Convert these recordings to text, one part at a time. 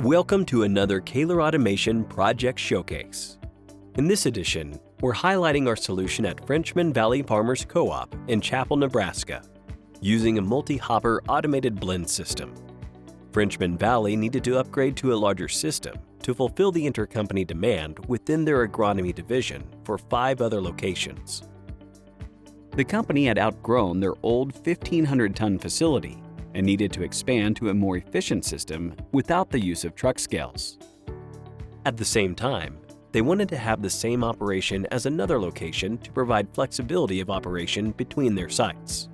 Welcome to another Kaler Automation Project Showcase. In this edition, we're highlighting our solution at Frenchman Valley Farmers Co-op in Chappell, Nebraska, using a multi-hopper automated blend system. Frenchman Valley needed to upgrade to a larger system to fulfill the intercompany demand within their agronomy division for 5 other locations. The company had outgrown their old 1,500-ton facility and needed to expand to a more efficient system without the use of truck scales. At the same time, they wanted to have the same operation as another location to provide flexibility of operation between their sites.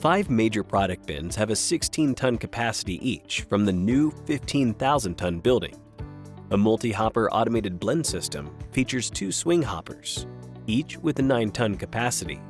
5 major product bins have a 16-ton capacity each from the new 15,000-ton building. A multi-hopper automated blend system features 2 swing hoppers, each with a 9-ton capacity.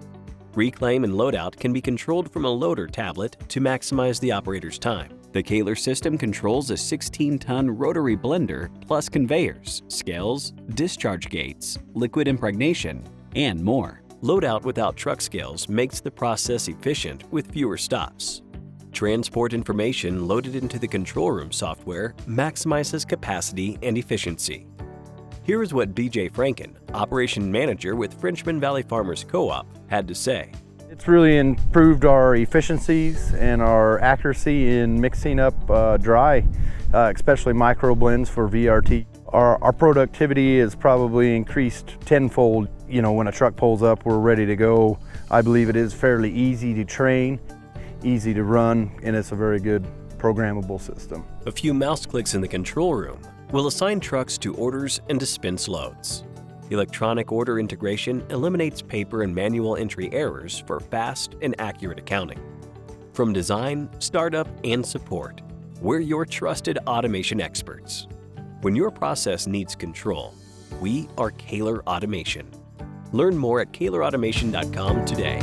Reclaim and loadout can be controlled from a loader tablet to maximize the operator's time. The Kaler system controls a 16-ton rotary blender plus conveyors, scales, discharge gates, liquid impregnation, and more. Loadout without truck scales makes the process efficient with fewer stops. Transport information loaded into the control room software maximizes capacity and efficiency. Here is what B.J. Franken, Operation Manager with Frenchman Valley Farmers Co-op, had to say. It's really improved our efficiencies and our accuracy in mixing up dry, especially micro blends for VRT. Our productivity is probably increased tenfold. You know, when a truck pulls up, we're ready to go. I believe it is fairly easy to train, easy to run, and it's a very good programmable system. A few mouse clicks in the control room will assign trucks to orders and dispense loads. Electronic order integration eliminates paper and manual entry errors for fast and accurate accounting. From design, startup, and support, we're your trusted automation experts. When your process needs control, we are Kaler Automation. Learn more at kalerautomation.com today.